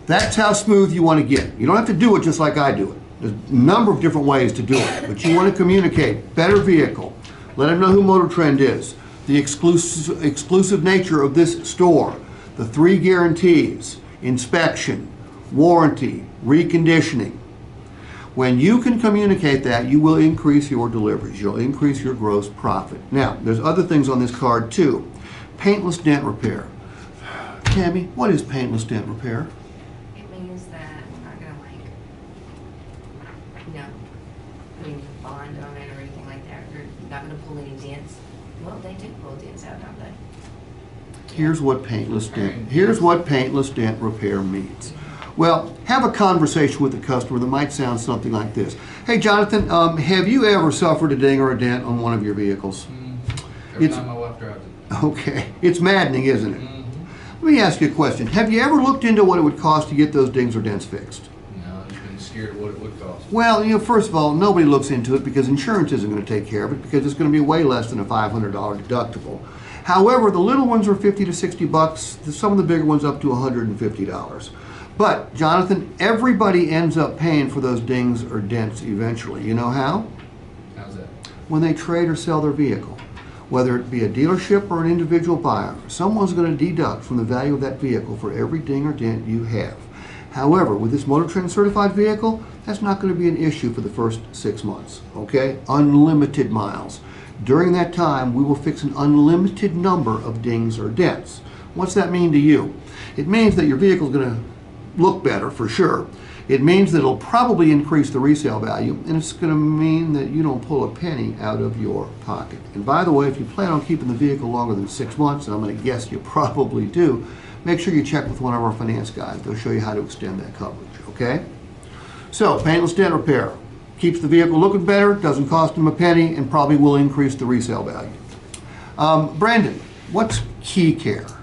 That's how smooth you want to get. You don't have to do it just like I do it. There's a number of different ways to do it, but you want to communicate. Better vehicle. Let them know who MotorTrend is. The exclusive nature of this store. The 3 guarantees. Inspection, warranty, reconditioning. When you can communicate that, you will increase your deliveries. You'll increase your gross profit. Now, there's other things on this card too. Paintless dent repair. Tammy, what is paintless dent repair? It means that we're not gonna put any bond on it or anything like that. You're not gonna pull any dents. Well, they do pull dents out, don't they? Here's what paintless dent repair means. Well, have a conversation with the customer that might sound something like this. Hey, Jonathan, have you ever suffered a ding or a dent on one of your vehicles? Every time my wife drives it. Okay. It's maddening, isn't it? Let me ask you a question. Have you ever looked into what it would cost to get those dings or dents fixed? No, I've been scared of what it would cost. Well, first of all, nobody looks into it because insurance isn't going to take care of it because it's going to be way less than a $500 deductible. However, the little ones are 50 to 60 bucks. Some of the bigger ones up to $150. But, Jonathan, everybody ends up paying for those dings or dents eventually. You know how? How's that? When they trade or sell their vehicle. Whether it be a dealership or an individual buyer, someone's going to deduct from the value of that vehicle for every ding or dent you have. However, with this MotorTrend Certified vehicle, that's not going to be an issue for the first 6 months, okay? Unlimited miles. During that time, we will fix an unlimited number of dings or dents. What's that mean to you? It means that your vehicle's going to look better, for sure. It means that it'll probably increase the resale value, and it's going to mean that you don't pull a penny out of your pocket. And by the way, if you plan on keeping the vehicle longer than 6 months, and I'm going to guess you probably do, make sure you check with one of our finance guys. They'll show you how to extend that coverage, okay? So, paintless dent repair. Keeps the vehicle looking better, doesn't cost them a penny, and probably will increase the resale value. Brandon, what's EasyCare?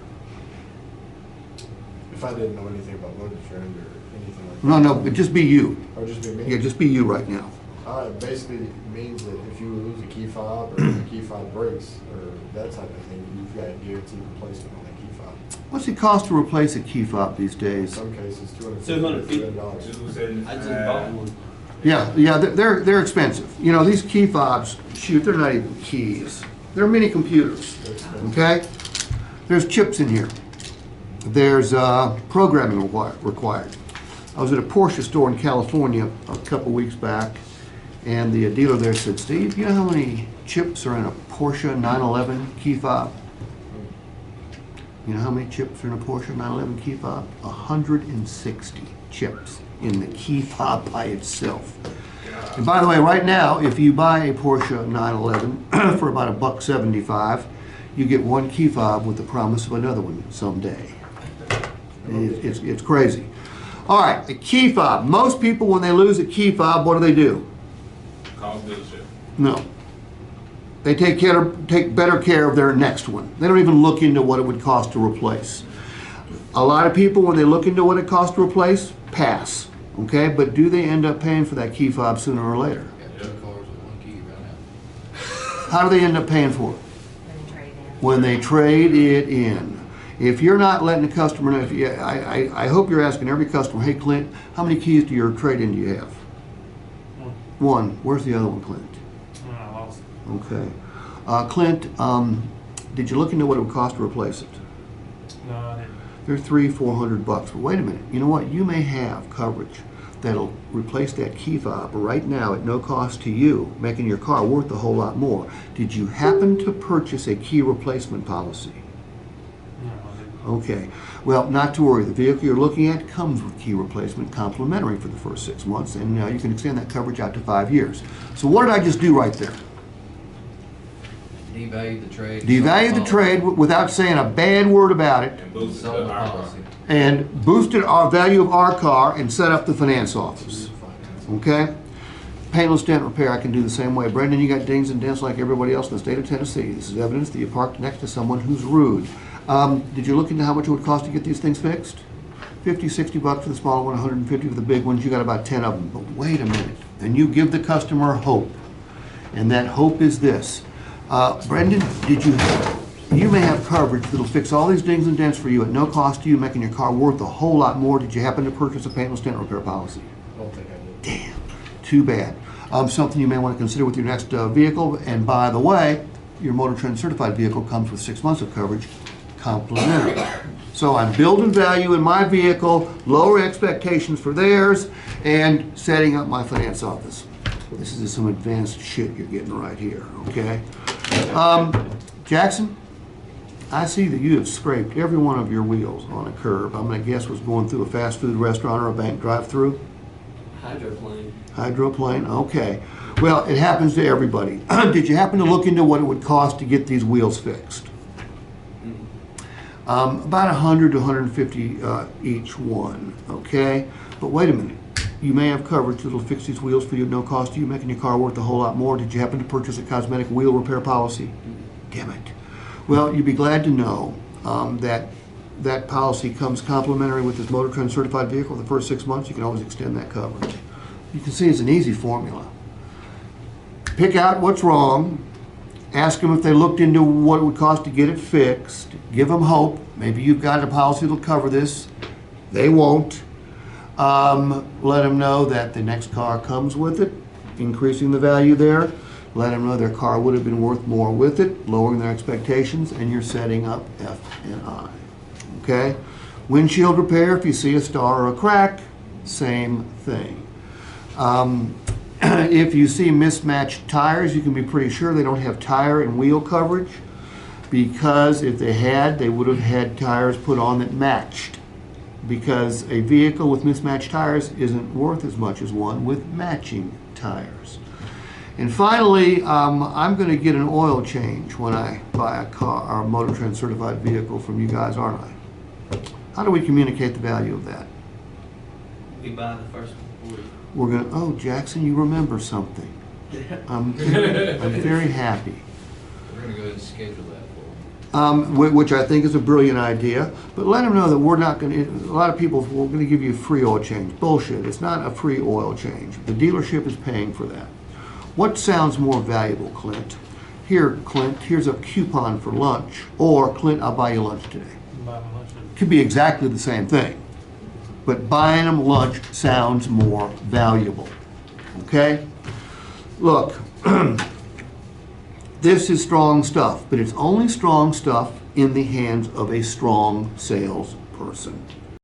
If I didn't know anything about MotorTrend or anything like that. No, it'd just be you. Or just be me? Yeah, just be you right now. It basically means that if you lose a key fob or a key fob breaks or that type of thing, you've got guaranteed replacement on that key fob. What's it cost to replace a key fob these In days? some cases, $250 to $300. I just bought one. Yeah, they're expensive. These key fobs, shoot, they're not even keys. They're mini computers, okay? There's chips in here. There's programming required. I was at a Porsche store in California a couple weeks back, and the dealer there said, Steve, you know how many chips are in a Porsche 911 key fob? You know how many chips are in a Porsche 911 key fob? 160 chips in the key fob by itself. And by the way, right now, if you buy a Porsche 911 for about $1.75, you get one key fob with the promise of another one someday. It's crazy. All right, a key fob. Most people, when they lose a key fob, what do? Call dealership. No. They take better care of their next one. They don't even look into what it would cost to replace. A lot of people, when they look into what it costs to replace, pass. Okay, but do they end up paying for that key fob sooner or later? Got 2 cars with 1 key right now. How do they end up paying for it? When they trade in. When they trade it in. If you're not letting the customer know, I hope you're asking every customer, hey Clint, how many keys to your trade-in do you have? One. Where's the other one, Clint? I lost it. Okay. Clint, did you look into what it would cost to replace it? No, I didn't. They're $300-400 bucks. But wait a minute. You know what? You may have coverage that'll replace that key fob right now at no cost to you, making your car worth a whole lot more. Did you happen to purchase a key replacement policy? No, I didn't. Okay. Well, not to worry. The vehicle you're looking at comes with key replacement complimentary for the first 6 months, and you can extend that coverage out to 5 years. So what did I just do right there? Devalue the trade. Devalue the trade without saying a bad word about it, And boosted Sold the our car. policy. and boosted our value of our car and set up the finance office. Okay? Paintless dent repair, I can do the same way. Brendan, you got dings and dents like everybody else in the state of Tennessee. This is evidence that you parked next to someone who's rude. Did you look into how much it would cost to get these things fixed? 50, 60 bucks for the small one, 150 for the big ones. You got about 10 of them. But wait a minute. And you give the customer hope. And that hope is this. Brendan, you may have coverage that'll fix all these dings and dents for you at no cost to you, making your car worth a whole lot more. Did you happen to purchase a paintless dent repair policy? I don't think I did. Damn, too bad. Something you may want to consider with your next vehicle. And by the way, your MotorTrend Certified vehicle comes with 6 months of coverage, complimentary. So I'm building value in my vehicle, lower expectations for theirs, and setting up my finance office. This is some advanced shit you're getting right here, okay? Jackson, I see that you have scraped every one of your wheels on a curb. I'm going to guess was going through a fast food restaurant or a bank drive-through? Hydroplane. Hydroplane, okay. Well, it happens to everybody. Did you happen to look into what it would cost to get these wheels fixed? About 100 to 150 each one, okay? But wait a minute. You may have coverage that'll fix these wheels for you at no cost to you, making your car worth a whole lot more. Did you happen to purchase a cosmetic wheel repair policy? Damn it. Well, you'd be glad to know that that policy comes complimentary with this MotorTrend Certified vehicle. The first 6 months, you can always extend that coverage. You can see it's an easy formula. Pick out what's wrong. Ask them if they looked into what it would cost to get it fixed. Give them hope. Maybe you've got a policy that'll cover this. They won't. Let them know that the next car comes with it, increasing the value there. Let them know their car would have been worth more with it, lowering their expectations, and you're setting up F&I. Okay? Windshield repair, if you see a star or a crack, same thing. If you see mismatched tires, you can be pretty sure they don't have tire and wheel coverage, because if they had, they would have had tires put on that matched. Because a vehicle with mismatched tires isn't worth as much as one with matching tires. And finally, I'm going to get an oil change when I buy a car or a MotorTrend Certified vehicle from you guys, aren't I? How do we communicate the value of that? We buy the first one for you. We're going to, oh, Jackson, you remember something. I'm very happy. We're gonna go ahead and schedule that for them. Which I think is a brilliant idea, but let them know that we're not going to, a lot of people, we're going to give you a free oil change. Bullshit, it's not a free oil change. The dealership is paying for that. What sounds more valuable, Clint? Here, Clint, here's a coupon for lunch, or Clint, I'll buy you lunch today. Buy my lunch. Could be exactly the same thing, but buying them lunch sounds more valuable, okay? Look, this is strong stuff, but it's only strong stuff in the hands of a strong salesperson.